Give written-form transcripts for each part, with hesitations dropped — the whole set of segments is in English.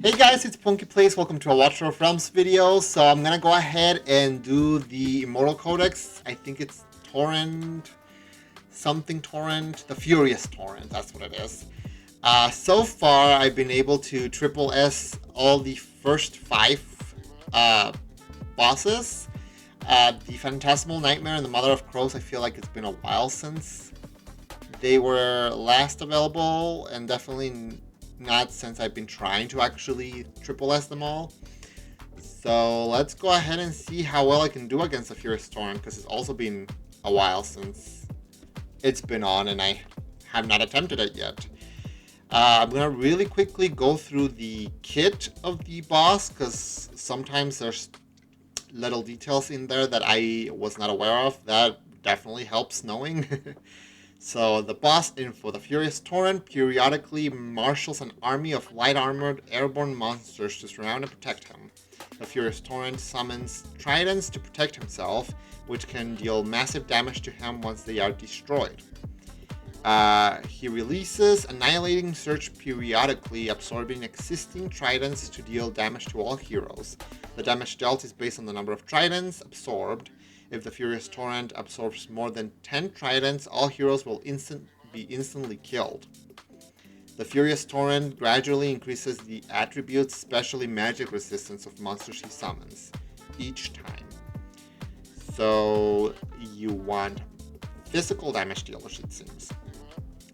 Hey guys, it's PonkyPlays. Welcome to a Watcher of Realms video. So I'm gonna go ahead and do the Immortal Codex. I think it's Torrent, something Torrent, the Furious Torrent. That's what it is. So far, I've been able to triple S all the first 5 bosses. The Phantasmal Nightmare and the Mother of Crows. I feel like it's been a while since they were last available, and definitely not since I've been trying to actually triple S them all. So let's go ahead and see how well I can do against the Furious Torrent, because it's also been a while since it's been on and I have not attempted it yet. I'm going to really quickly go through the kit of the boss, because sometimes there's little details in there that I was not aware of. That definitely helps knowing. So the boss info: the Furious Torrent periodically marshals an army of light-armored airborne monsters to surround and protect him. The Furious Torrent summons tridents to protect himself, which can deal massive damage to him once they are destroyed. He releases Annihilating Surge periodically, absorbing existing tridents to deal damage to all heroes. The damage dealt is based on the number of tridents absorbed. If the Furious Torrent absorbs more than 10 tridents, all heroes will be instantly killed. The Furious Torrent gradually increases the attributes, especially magic resistance, of monsters he summons each time. So you want physical damage dealers, it seems.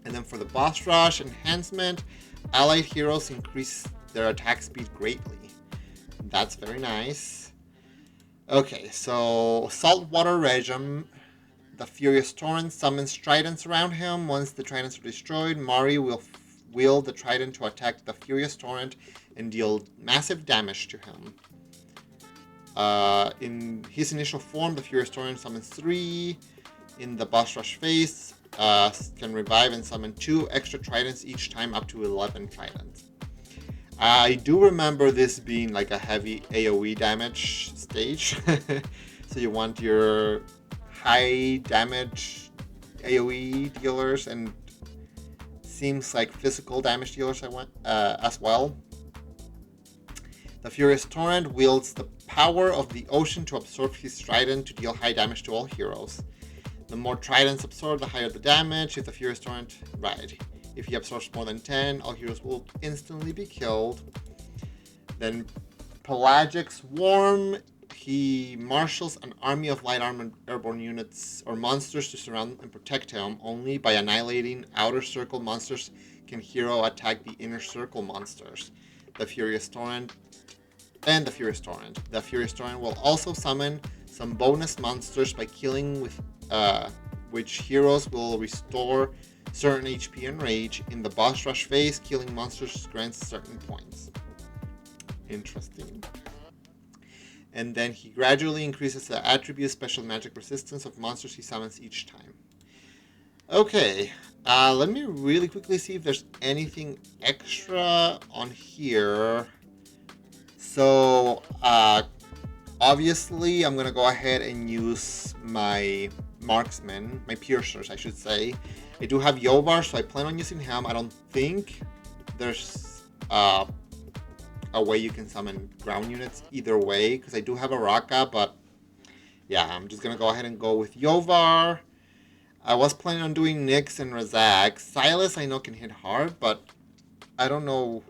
And then for the boss rush enhancement, allied heroes increase their attack speed greatly. That's very nice. Okay, so Saltwater Regime. The Furious Torrent summons tridents around him. Once the tridents are destroyed, Mari will wield the trident to attack the Furious Torrent and deal massive damage to him. In his initial form, the Furious Torrent summons 3. In the boss rush phase, can revive and summon 2 extra tridents each time, up to 11 tridents. I do remember this being like a heavy AoE damage stage. So you want your high damage AoE dealers, and seems like physical damage dealers as well. The Furious Torrent wields the power of the ocean to absorb his trident to deal high damage to all heroes. The more tridents absorbed, the higher the damage. If the Furious Torrent, if he absorbs more than 10, all heroes will instantly be killed. Then Pelagic Swarm. He marshals an army of light-armored airborne units or monsters to surround and protect him. Only by annihilating outer circle monsters can hero attack the inner circle monsters. The Furious Torrent and the Furious Torrent. The Furious Torrent will also summon some bonus monsters by killing with which heroes will restore certain HP and rage. In the boss rush phase, killing monsters grants certain points. Interesting. And then he gradually increases the attribute special magic resistance of monsters he summons each time. Okay, let me really quickly see if there's anything extra on here. So, obviously, I'm going to go ahead and use my marksmen, my piercers, I should say. I do have Yovar, so I plan on using him. I don't think there's a way you can summon ground units either way, because I do have a Raka, but yeah, I'm just going to go ahead and go with Yovar. I was planning on doing Nyx and Razak. Silas I know can hit hard, but I don't know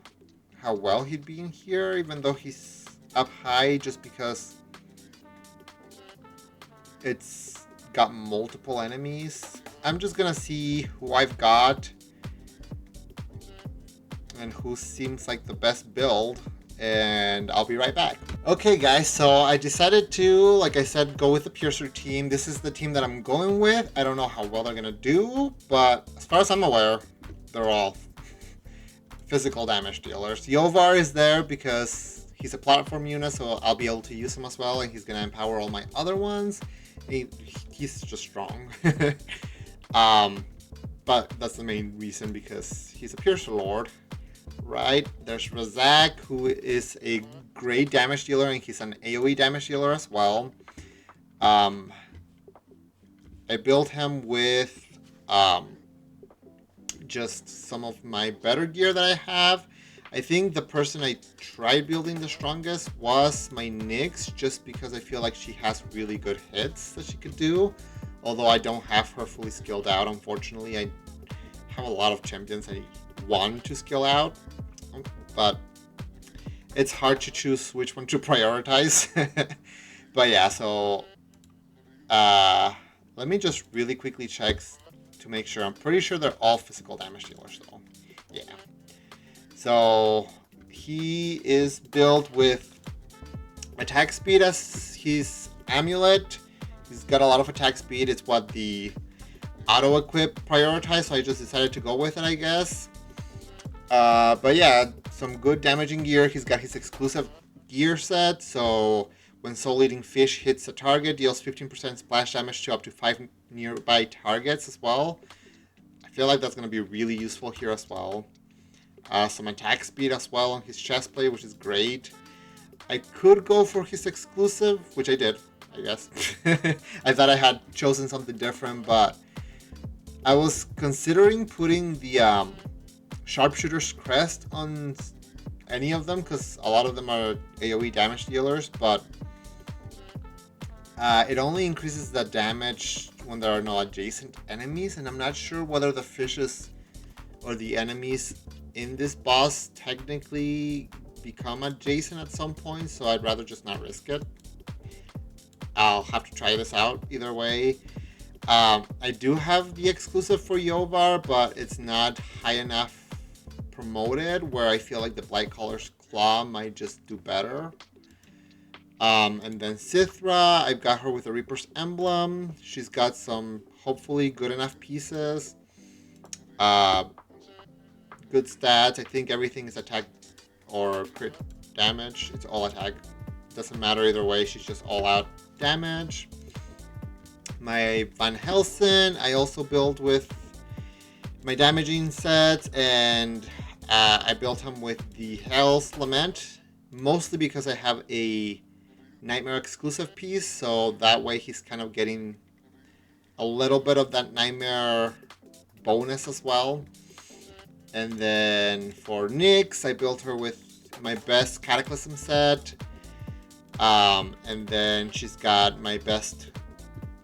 how well he'd be in here, even though he's up high, just because it's got multiple enemies. I'm just gonna see who I've got and who seems like the best build, and I'll be right back. Okay guys, so I decided to, like I said, go with the Piercer team. This is the team that I'm going with. I don't know how well they're gonna do, but as far as I'm aware, they're all physical damage dealers. Yovar is there because he's a platform unit, so I'll be able to use him as well, and he's gonna empower all my other ones. He's just strong. But that's the main reason, because he's a Piercer Lord, right? There's Razak, who is a great damage dealer, and he's an AoE damage dealer as well. I built him with just some of my better gear that I have. I think the person I tried building the strongest was my Nyx, just because I feel like she has really good hits that she could do. Although I don't have her fully skilled out, unfortunately. I have a lot of champions I want to skill out, but it's hard to choose which one to prioritize. But yeah, so let me just really quickly check to make sure. I'm pretty sure they're all physical damage dealers though. Yeah. So he is built with attack speed as his amulet. He's got a lot of attack speed. It's what the auto equip prioritized, so I just decided to go with it, I guess. But yeah, some good damaging gear. He's got his exclusive gear set, so when Soul Eating Fish hits a target, deals 15% splash damage to up to 5 nearby targets as well. I feel like that's going to be really useful here as well. Some attack speed as well on his chestplate, which is great. I could go for his exclusive, which I did, I guess. I thought I had chosen something different, but I was considering putting the Sharpshooter's Crest on any of them, because a lot of them are AoE damage dealers, but it only increases the damage when there are no adjacent enemies, and I'm not sure whether the fishes or the enemies in this boss technically become adjacent at some point, so I'd rather just not risk it. I'll have to try this out either way. I do have the exclusive for Yovar, but it's not high enough promoted where I feel like the Blightcaller's Claw might just do better. And then Sithra, I've got her with a Reaper's Emblem. She's got some hopefully good enough pieces. Good stats. I think everything is attack or crit damage. It's all attack. Doesn't matter either way. She's just all out damage. My Van Helsing, I also built with my damaging set, and I built him with the Hell's Lament, mostly because I have a Nightmare exclusive piece, so that way he's kind of getting a little bit of that Nightmare bonus as well. And then for Nyx, I built her with my best Cataclysm set. And then she's got my best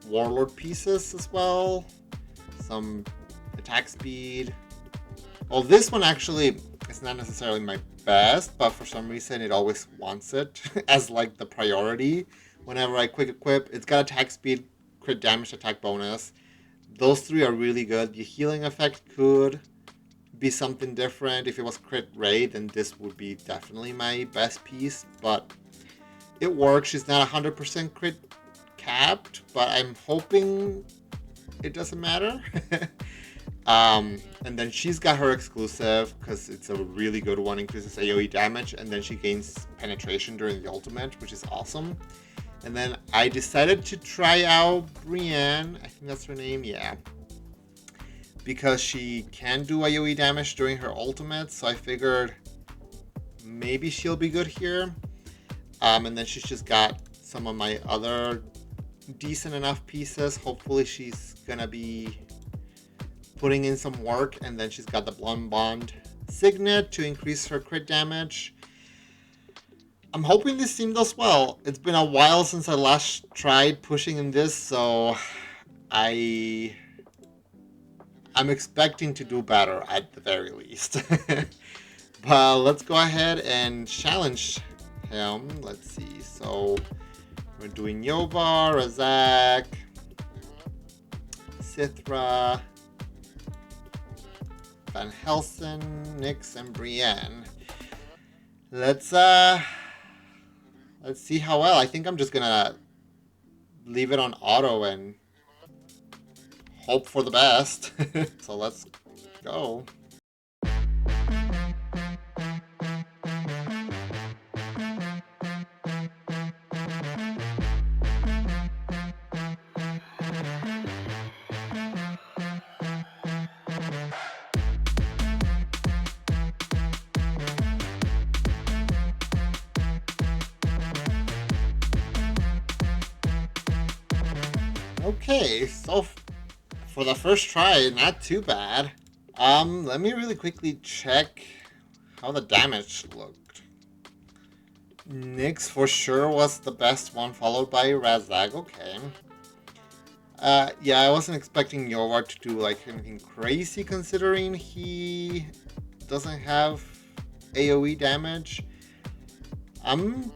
Warlord pieces as well. Some attack speed. Well, this one actually is not necessarily my best, but for some reason it always wants it as like the priority. Whenever I quick equip, it's got attack speed, crit damage, attack bonus. Those three are really good. The healing effect could be something different. If it was crit raid, then this would be definitely my best piece, but it works. She's not 100% crit capped, but I'm hoping it doesn't matter. And then she's got her exclusive because it's a really good one, increases AoE damage, and then she gains penetration during the ultimate, which is awesome. And then I decided to try out Brienne, I think that's her name, yeah, because she can do AoE damage during her ultimate, so I figured maybe she'll be good here. And then she's just got some of my other decent enough pieces. Hopefully she's gonna be putting in some work, and then she's got the Blonde Bond Signet to increase her crit damage. I'm hoping this team does well. It's been a while since I last tried pushing in this, so I'm expecting to do better at the very least. But let's go ahead and challenge him. Let's see. So we're doing Yovar, Razak, Sithra, Van Helsing, Nyx, and Brienne. Let's see how well. I think I'm just gonna leave it on auto and hope for the best. So let's go. Okay, so for the first try, not too bad. Let me really quickly check how the damage looked. Nyx for sure was the best one, followed by Razag. Okay. Yeah, I wasn't expecting Yorwar to do like anything crazy considering he doesn't have AoE damage. I'm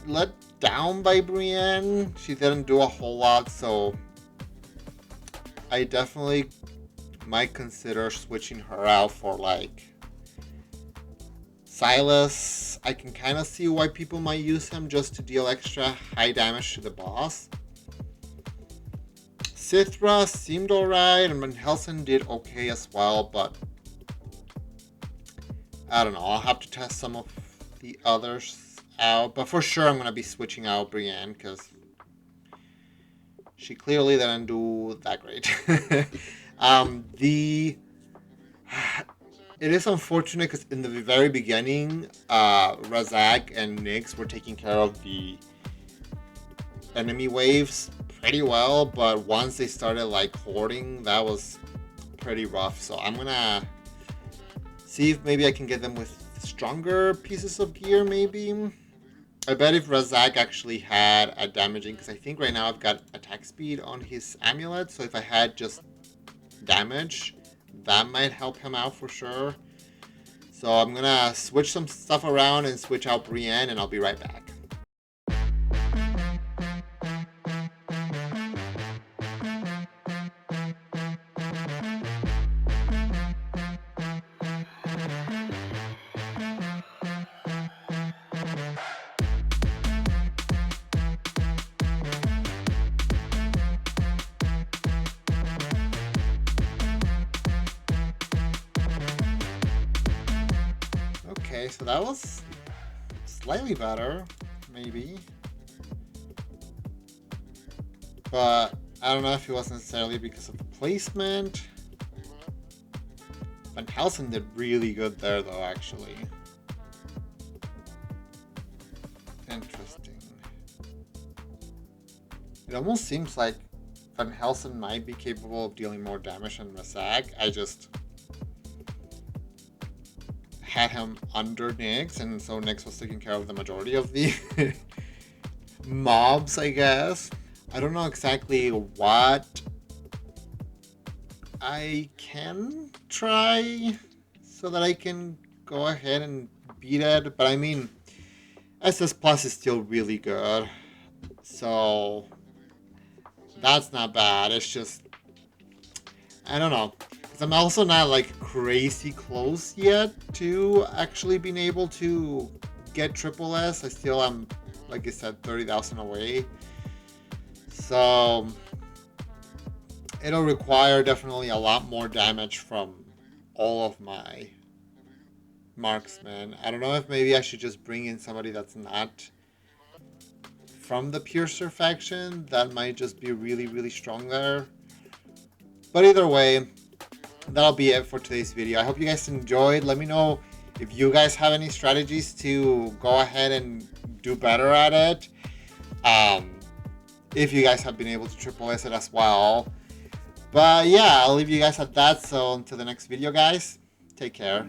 let down by Brienne. She didn't do a whole lot, so I definitely might consider switching her out for like Silas. I can kind of see why people might use him just to deal extra high damage to the boss. Sithra seemed alright, and Van Helsing did okay as well, but I don't know. I'll have to test some of the others out, but for sure I'm going to be switching out Brienne because she clearly didn't do that great. It is unfortunate because in the very beginning, Razak and Nyx were taking care of the enemy waves pretty well, but once they started like hoarding, that was pretty rough. So I'm gonna see if maybe I can get them with stronger pieces of gear. Maybe I bet if Razak actually had a damaging, because I think right now I've got attack speed on his amulet, so if I had just damage, that might help him out for sure. So I'm gonna switch some stuff around and switch out Brienne, and I'll be right back. Okay, so that was slightly better, maybe. But I don't know if it was necessarily because of the placement. Van Helsing did really good there, though, actually. Interesting. It almost seems like Van Helsing might be capable of dealing more damage than Razak. I just had him under Nyx, and so Nyx was taking care of the majority of the mobs, I guess. I don't know exactly what I can try so that I can go ahead and beat it, but I mean, SS Plus is still really good, so that's not bad. It's just, I don't know, because I'm also not like crazy close yet to actually being able to get triple S. I still am, like I said, 30,000 away. So it'll require definitely a lot more damage from all of my marksmen. I don't know if maybe I should just bring in somebody that's not from the Piercer faction. That might just be really, really strong there. But either way, that'll be it for today's video. I hope you guys enjoyed. Let me know if you guys have any strategies to go ahead and do better at it. If you guys have been able to triple S it as well. But yeah, I'll leave you guys at that. So until the next video, guys, take care.